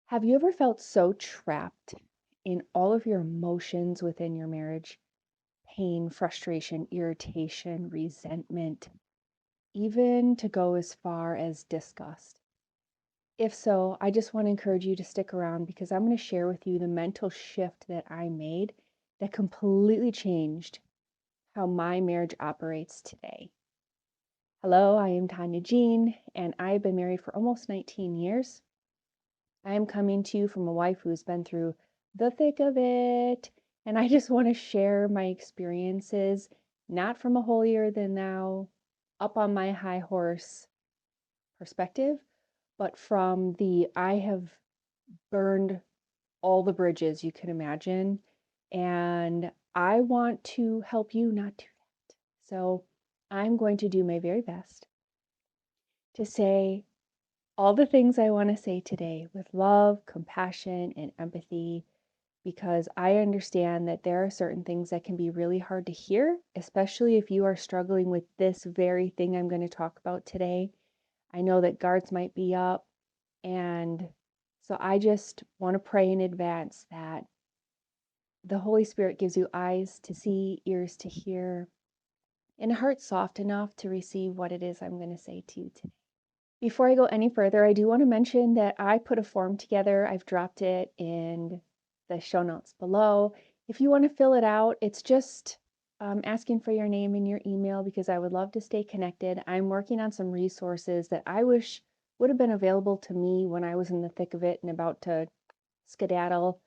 Have you ever felt so trapped in all of your emotions within your marriage? Pain, frustration, irritation, resentment, even to go as far as disgust. If so, I just want to encourage you to stick around because I'm going to share with you the mental shift that I made that completely changed how my marriage operates today. Hello, I am Tanya Jean, and I've been married for almost 19 years. I am coming to you from a wife who's been through the thick of it. And I just want to share my experiences, not from a holier than thou, up on my high horse perspective, but from the I have burned all the bridges you can imagine. And I want to help you not do that. So I'm going to do my very best to say all the things I want to say today with love, compassion, and empathy, because I understand that there are certain things that can be really hard to hear, especially if you are struggling with this very thing I'm going to talk about today. I know that guards might be up, and so I just want to pray in advance that the Holy Spirit gives you eyes to see, ears to hear, and a heart soft enough to receive what it is I'm going to say to you today. Before I go any further, I do want to mention that I put a form together. I've dropped it in the show notes below. If you want to fill it out, it's just asking for your name and your email because I would love to stay connected. I'm working on some resources that I wish would have been available to me when I was in the thick of it and about to skedaddle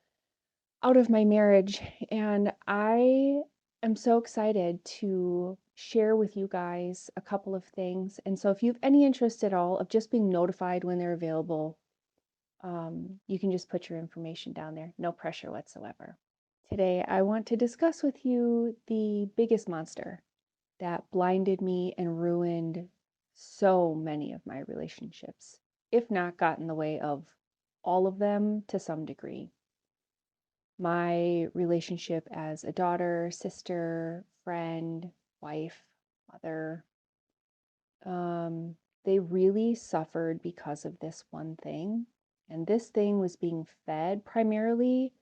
out of my marriage. And I am so excited to share with you guys a couple of things. And so if you have any interest at all of just being notified when they're available, you can just put your information down there. No pressure whatsoever. Today, I want to discuss with you the biggest monster that blinded me and ruined so many of my relationships, if not got in the way of all of them to some degree. My relationship as a daughter, sister, friend, wife, mother, um, they really suffered because of this one thing. And this thing was being fed primarily,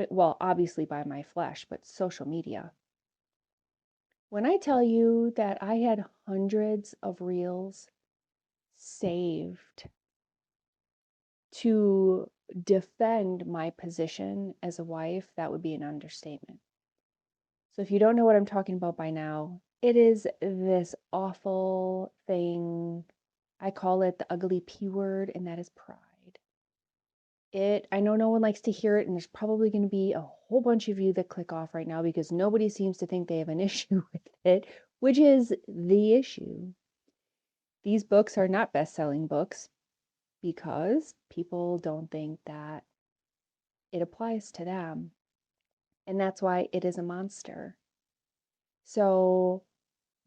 well, obviously by my flesh, but social media. When I tell you that I had hundreds of reels saved to defend my position as a wife, that would be an understatement. So if you don't know what I'm talking about by now, it is this awful thing. I call it the ugly P word, and that is pride. I know no one likes to hear it, and there's probably going to be a whole bunch of you that click off right now because nobody seems to think they have an issue with it, which is the issue. These books are not best-selling books because people don't think that it applies to them. And that's why it is a monster. So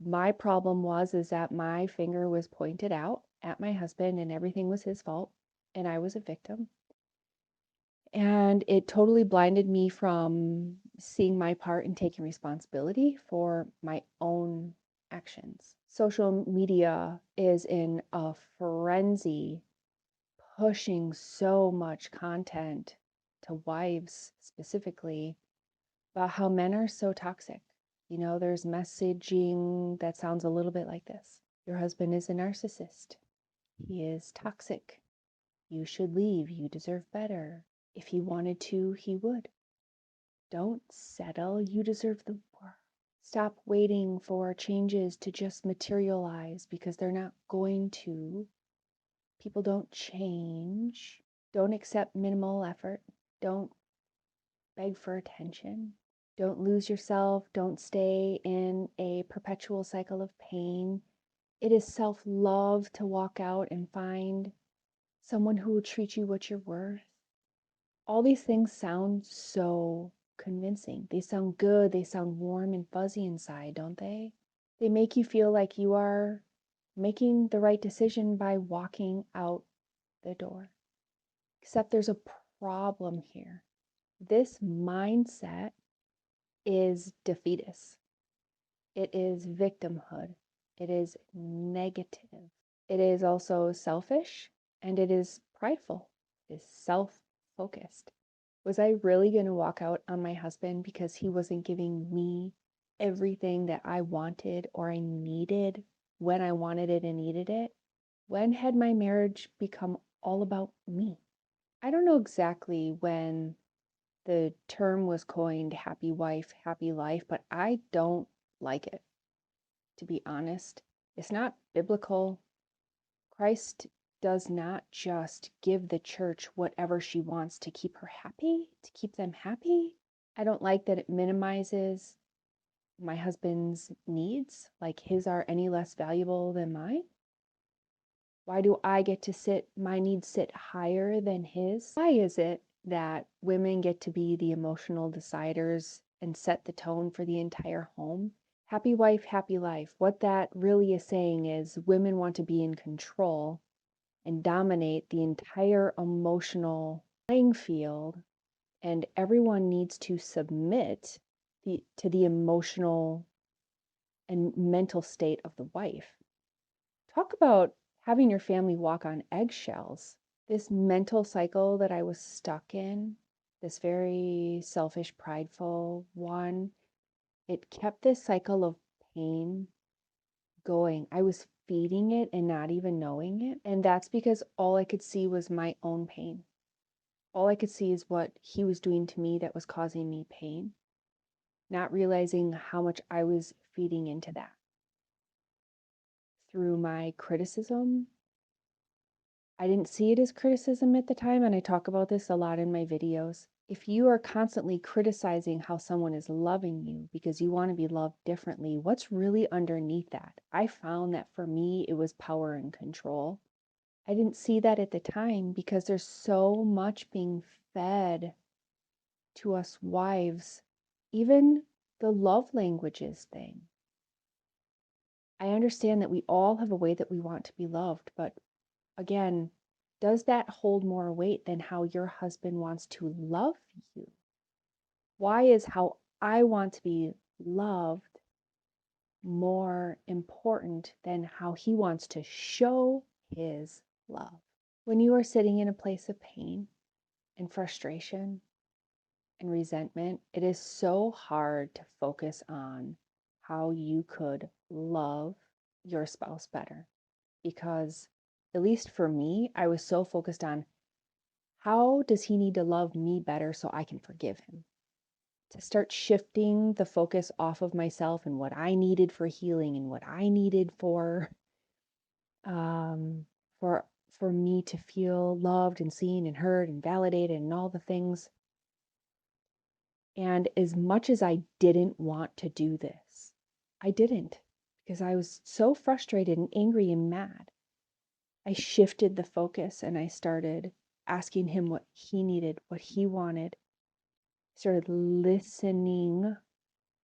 my problem is that my finger was pointed out at my husband and everything was his fault and I was a victim. And it totally blinded me from seeing my part and taking responsibility for my own actions. Social media is in a frenzy, pushing so much content to wives specifically about how men are so toxic. You know, there's messaging that sounds a little bit like this: your husband is a narcissist, he is toxic, you should leave, you deserve better. If he wanted to, he would. Don't settle, you deserve the world. Stop waiting for changes to just materialize because they're not going to. People don't change. Don't accept minimal effort. Don't beg for attention. Don't lose yourself. Don't stay in a perpetual cycle of pain. It is self-love to walk out and find someone who will treat you what you're worth. All these things sound so convincing. They sound good. They sound warm and fuzzy inside, don't they? They make you feel like you are making the right decision by walking out the door. Except there's a problem here. This mindset is defeatist. It is victimhood. It is negative. It is also selfish and it is prideful. is self-focused. Was I really going to walk out on my husband because he wasn't giving me everything that I wanted or I needed when I wanted it and needed it? When had my marriage become all about me? I don't know exactly when the term was coined, happy wife, happy life, but I don't like it, to be honest. It's not biblical. Christ does not just give the church whatever she wants to keep her happy, to keep them happy. I don't like that it minimizes my husband's needs, like his are any less valuable than mine. Why do I get to my needs sit higher than his? Why is it that women get to be the emotional deciders and set the tone for the entire home? Happy wife, happy life. What that really is saying is women want to be in control and dominate the entire emotional playing field, and everyone needs to submit to the emotional and mental state of the wife. Talk about having your family walk on eggshells. This mental cycle that I was stuck in, this very selfish, prideful one, it kept this cycle of pain going. I was feeding it and not even knowing it. And that's because all I could see was my own pain. All I could see is what he was doing to me that was causing me pain, not realizing how much I was feeding into that through my criticism. I didn't see it as criticism at the time, and I talk about this a lot in my videos. If you are constantly criticizing how someone is loving you because you want to be loved differently, what's really underneath that? I found that for me, it was power and control. I didn't see that at the time because there's so much being fed to us wives, even the love languages thing. I understand that we all have a way that we want to be loved, but again, does that hold more weight than how your husband wants to love you? Why is how I want to be loved more important than how he wants to show his love? When you are sitting in a place of pain and frustration and resentment, it is so hard to focus on how you could love your spouse better. Because, at least for me, I was so focused on how does he need to love me better so I can forgive him? To start shifting the focus off of myself and what I needed for healing and what I needed um, for for me to feel loved and seen and heard and validated and all the things. And as much as I didn't want to do this, I didn't because I was so frustrated and angry and mad. I shifted the focus and I started asking him what he needed, what he wanted. Started listening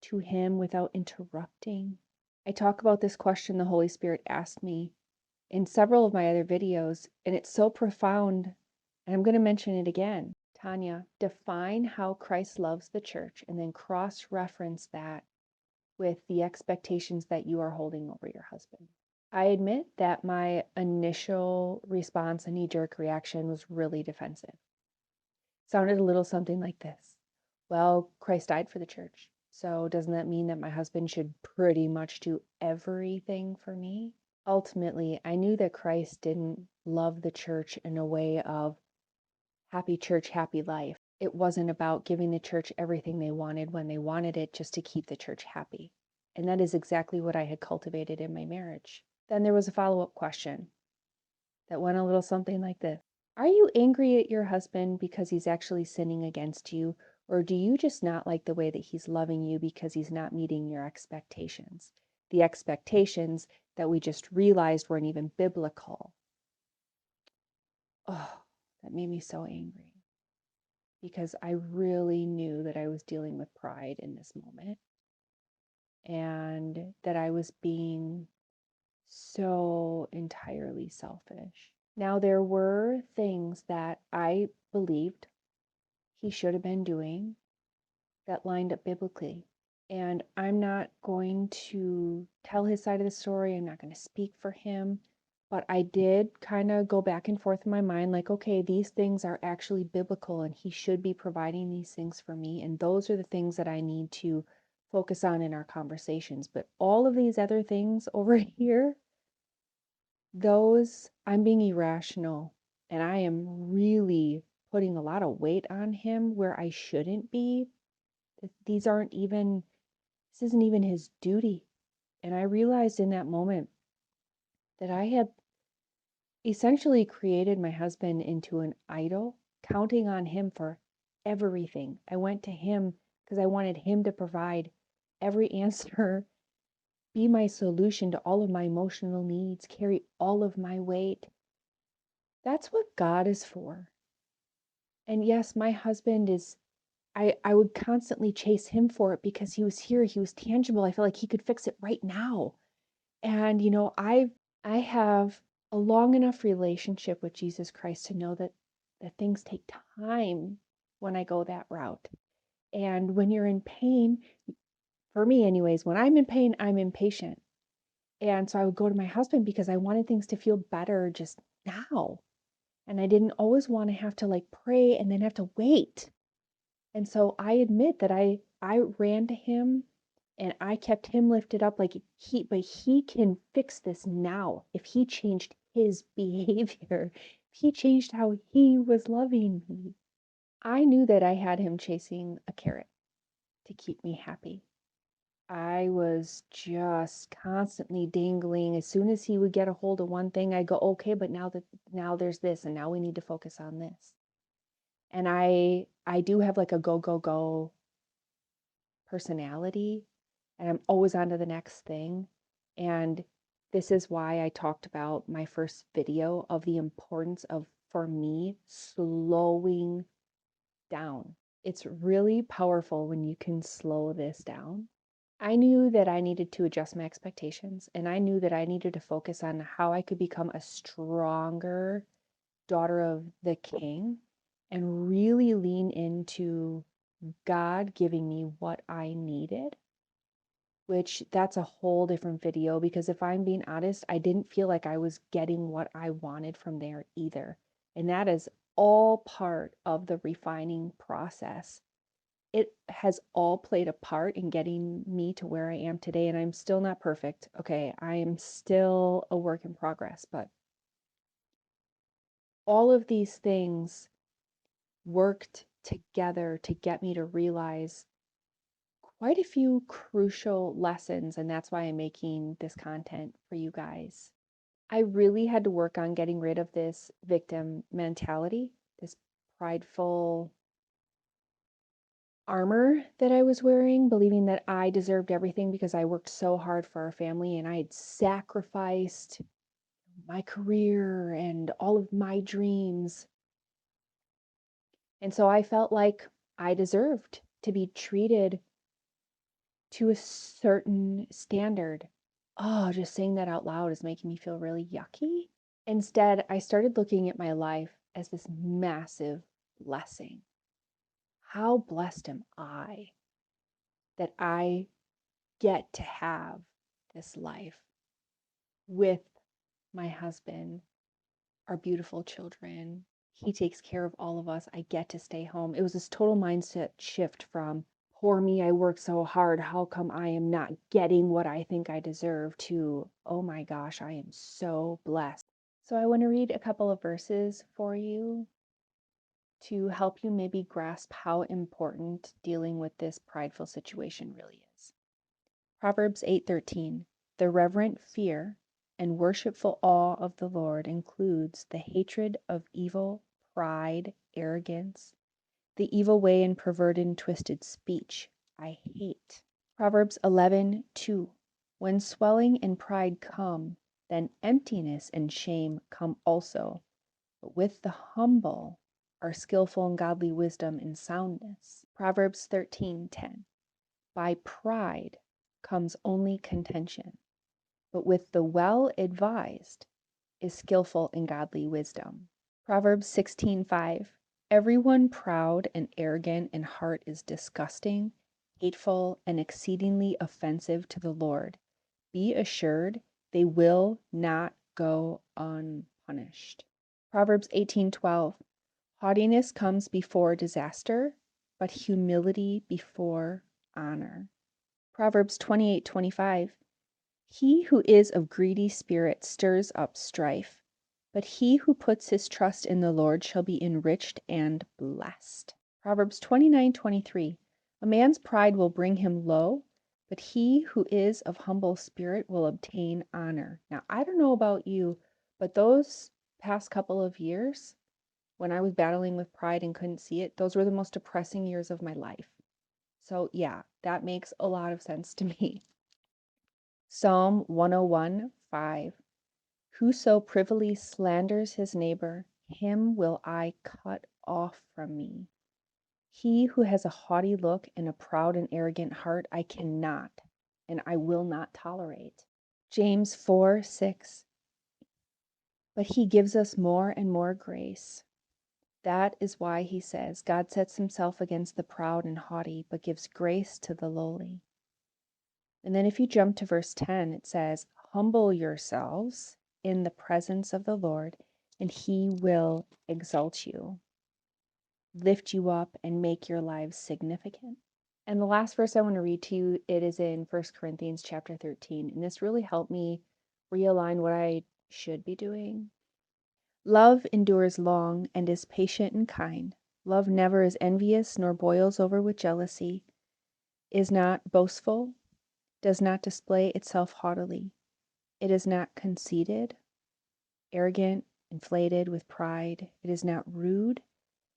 to him without interrupting. I talk about this question the Holy Spirit asked me in several of my other videos, and it's so profound, and I'm going to mention it again. Tanya, define how Christ loves the church and then cross-reference that with the expectations that you are holding over your husband. I admit that my initial response and knee-jerk reaction was really defensive. Sounded a little something like this. Well, Christ died for the church. So doesn't that mean that my husband should pretty much do everything for me? Ultimately, I knew that Christ didn't love the church in a way of happy church, happy life. It wasn't about giving the church everything they wanted when they wanted it just to keep the church happy. And that is exactly what I had cultivated in my marriage. Then there was a follow-up question that went a little something like this. Are you angry at your husband because he's actually sinning against you? Or do you just not like the way that he's loving you because he's not meeting your expectations? The expectations that we just realized weren't even biblical. Oh, that made me so angry because I really knew that I was dealing with pride in this moment and that I was being so entirely selfish. Now, there were things that I believed he should have been doing that lined up biblically. And I'm not going to tell his side of the story. I'm not going to speak for him. But I did kind of go back and forth in my mind, like, okay, these things are actually biblical and he should be providing these things for me. And those are the things that I need to focus on in our conversations. But all of these other things over here, those I'm being irrational and I am really putting a lot of weight on him where I shouldn't be. These aren't even, this isn't even his duty. And I realized in that moment that I had essentially created my husband into an idol, counting on him for everything. I went to him because I wanted him to provide every answer, be my solution to all of my emotional needs, carry all of my weight. That's what God is for. And yes, my husband is, I would constantly chase him for it because he was here, he was tangible. I feel like he could fix it right now. And I have a long enough relationship with Jesus Christ to know that things take time when I go that route. And when you're in pain, for me anyways, when I'm in pain, I'm impatient. And so I would go to my husband because I wanted things to feel better just now. And I didn't always want to have to like pray and then have to wait. And so I admit that I ran to him and I kept him lifted up like but he can fix this now. If he changed his behavior, if he changed how he was loving me. I knew that I had him chasing a carrot to keep me happy. I was just constantly dangling. As soon as he would get a hold of one thing, I go, okay, but now there's this, and now we need to focus on this. And I do have like a go, go, go personality, and I'm always on to the next thing. And this is why I talked about my first video of the importance of, for me, slowing down. It's really powerful when you can slow this down. I knew that I needed to adjust my expectations, and I knew that I needed to focus on how I could become a stronger daughter of the King and really lean into God giving me what I needed, which that's a whole different video because if I'm being honest, I didn't feel like I was getting what I wanted from there either. And that is all part of the refining process. It has all played a part in getting me to where I am today. And I'm still not perfect. Okay. I am still a work in progress, but all of these things worked together to get me to realize quite a few crucial lessons, and that's why I'm making this content for you guys. I really had to work on getting rid of this victim mentality, this prideful armor that I was wearing, believing that I deserved everything because I worked so hard for our family and I had sacrificed my career and all of my dreams. And so I felt like I deserved to be treated to a certain standard. Oh, just saying that out loud is making me feel really yucky. Instead, I started looking at my life as this massive blessing. How blessed am I that I get to have this life with my husband, our beautiful children. He takes care of all of us. I get to stay home. It was this total mindset shift from poor me, I work so hard. How come I am not getting what I think I deserve? To, oh my gosh, I am so blessed. So I want to read a couple of verses for you to help you maybe grasp how important dealing with this prideful situation really is. Proverbs 8:13. The reverent fear and worshipful awe of the Lord includes the hatred of evil, pride, arrogance, the evil way and perverted and twisted speech I hate. Proverbs 11:2. When swelling and pride come, then emptiness and shame come also. But with the humble are skillful and godly wisdom and soundness. Proverbs 13:10. By pride comes only contention, but with the well advised is skillful and godly wisdom. Proverbs 16:5. Everyone proud and arrogant in heart is disgusting, hateful, and exceedingly offensive to the Lord. Be assured they will not go unpunished. Proverbs 18:12. Haughtiness comes before disaster, but humility before honor. Proverbs 28:25. He who is of greedy spirit stirs up strife, but he who puts his trust in the Lord shall be enriched and blessed. Proverbs 29:23. A man's pride will bring him low, but he who is of humble spirit will obtain honor. Now, I don't know about you, but those past couple of years, when I was battling with pride and couldn't see it, those were the most depressing years of my life. So, yeah, that makes a lot of sense to me. Psalm 101:5. Whoso privily slanders his neighbor, him will I cut off from me. He who has a haughty look and a proud and arrogant heart, I cannot and I will not tolerate. James 4:6. But he gives us more and more grace. That is why he says, God sets himself against the proud and haughty, but gives grace to the lowly. And then if you jump to verse 10, it says, humble yourselves in the presence of the Lord, and he will exalt you, lift you up, and make your lives significant. And the last verse I want to read to you, it is in 1 Corinthians chapter 13. And this really helped me realign what I should be doing. Love endures long and is patient and kind. Love never is envious nor boils over with jealousy, is not boastful, does not display itself haughtily. It is not conceited, arrogant, inflated with pride. It is not rude.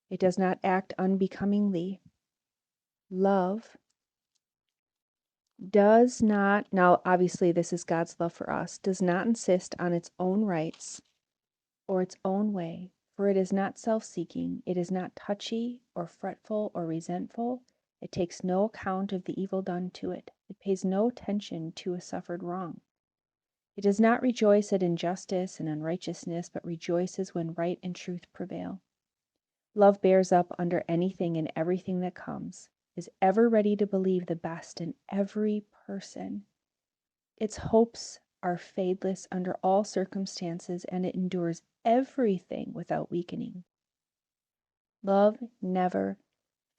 It does not act unbecomingly. Love does not, now obviously this is God's love for us, does not insist on its own rights or its own way, for it is not self-seeking. It is not touchy or fretful or resentful. It takes no account of the evil done to it. It pays no attention to a suffered wrong. It does not rejoice at injustice and unrighteousness, but rejoices when right and truth prevail. Love bears up under anything and everything that comes, is ever ready to believe the best in every person. Its hopes are fadeless under all circumstances, and it endures everything without weakening. Love never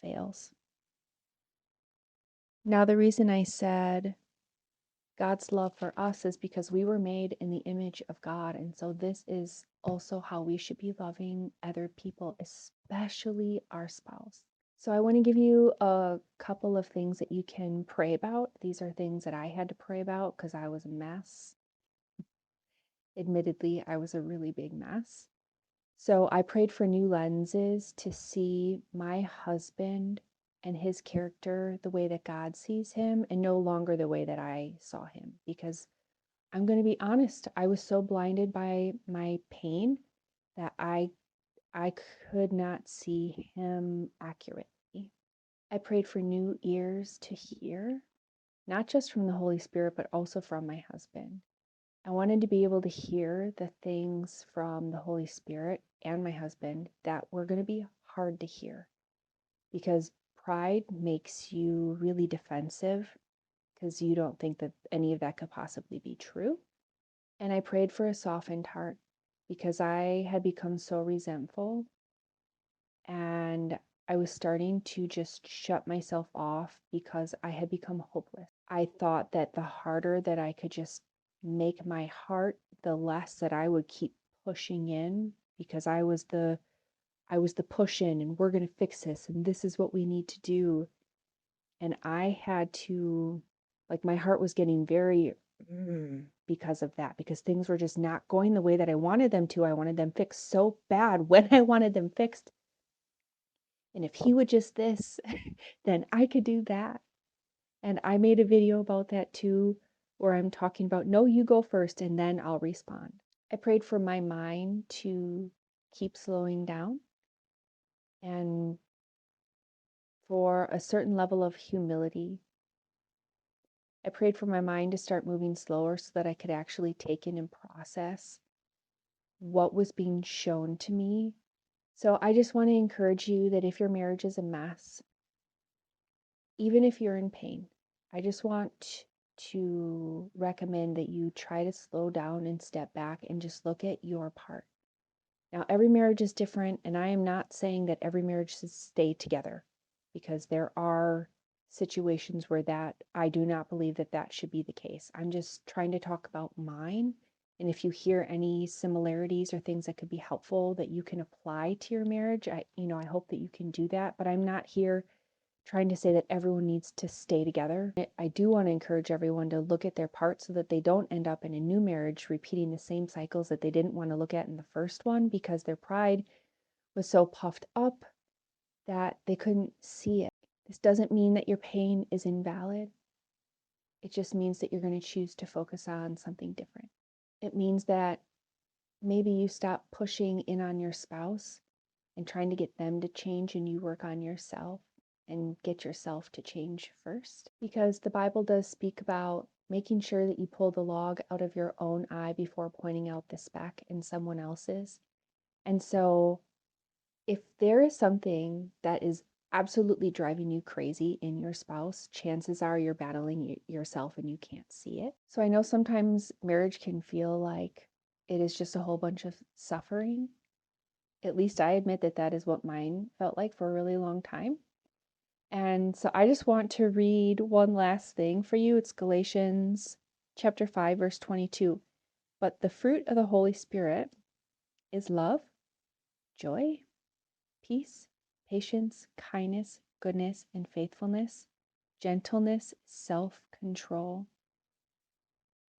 fails. Now, the reason I said God's love for us is because we were made in the image of God. And so this is also how we should be loving other people, especially our spouse. So I want to give you a couple of things that you can pray about. These are things that I had to pray about because I was a mess. Admittedly, I was a really big mess. So I prayed for new lenses to see my husband and his character the way that God sees him and no longer the way that I saw him. Because I'm going to be honest, I was so blinded by my pain that I could not see him accurately. I prayed for new ears to hear, not just from the Holy Spirit, but also from my husband. I wanted to be able to hear the things from the Holy Spirit and my husband that were going to be hard to hear because pride makes you really defensive because you don't think that any of that could possibly be true. And I prayed for a softened heart because I had become so resentful and I was starting to just shut myself off because I had become hopeless. I thought that the harder that I could just make my heart, the less that I would keep pushing in because I was the push in and we're going to fix this and this is what we need to do. And I had to, like, my heart was getting very because of that, because things were just not going the way that I wanted them to. I wanted them fixed so bad when I wanted them fixed. And if he would just this, then I could do that. And I made a video about that too, where I'm talking about, no, you go first and then I'll respond. I prayed for my mind to keep slowing down and for a certain level of humility. I prayed for my mind to start moving slower so that I could actually take in and process what was being shown to me. So I just want to encourage you that if your marriage is a mess, even if you're in pain, I just want to recommend that you try to slow down and step back and just look at your part. Now, every marriage is different, and I am not saying that every marriage should stay together, because there are situations where that I do not believe that that should be the case. I'm just trying to talk about mine. And if you hear any similarities or things that could be helpful that you can apply to your marriage, I hope that you can do that. But I'm not here trying to say that everyone needs to stay together. I do want to encourage everyone to look at their part so that they don't end up in a new marriage repeating the same cycles that they didn't want to look at in the first one because their pride was so puffed up that they couldn't see it. This doesn't mean that your pain is invalid. It just means that you're going to choose to focus on something different. It means that maybe you stop pushing in on your spouse and trying to get them to change, and you work on yourself and get yourself to change first. Because the Bible does speak about making sure that you pull the log out of your own eye before pointing out the speck in someone else's. And so, if there is something that is absolutely driving you crazy in your spouse, chances are you're battling yourself and you can't see it. So, I know sometimes marriage can feel like it is just a whole bunch of suffering. At least I admit that that is what mine felt like for a really long time. And so I just want to read one last thing for you. It's Galatians chapter 5, verse 22. But the fruit of the Holy Spirit is love, joy, peace, patience, kindness, goodness, and faithfulness, gentleness, self-control.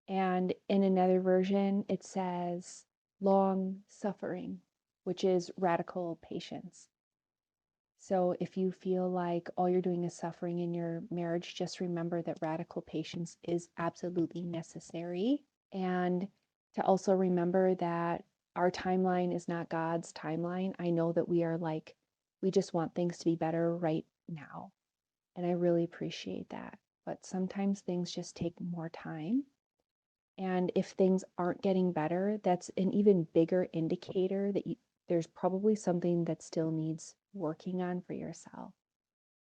And in another version, it says long suffering, which is radical patience. So if you feel like all you're doing is suffering in your marriage, just remember that radical patience is absolutely necessary. And to also remember that our timeline is not God's timeline. I know that we just want things to be better right now. And I really appreciate that. But sometimes things just take more time. And if things aren't getting better, that's an even bigger indicator that there's probably something that still needs working on for yourself.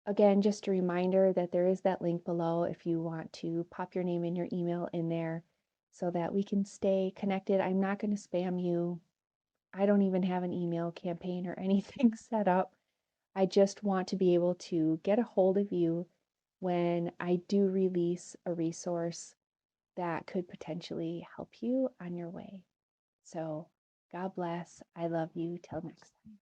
Again, just a reminder that there is that link below if you want to pop your name and your email in there so that we can stay connected. I'm not going to spam you. I don't even have an email campaign or anything set up. I just want to be able to get a hold of you when I do release a resource that could potentially help you on your way. So, God bless. I love you. Till next time.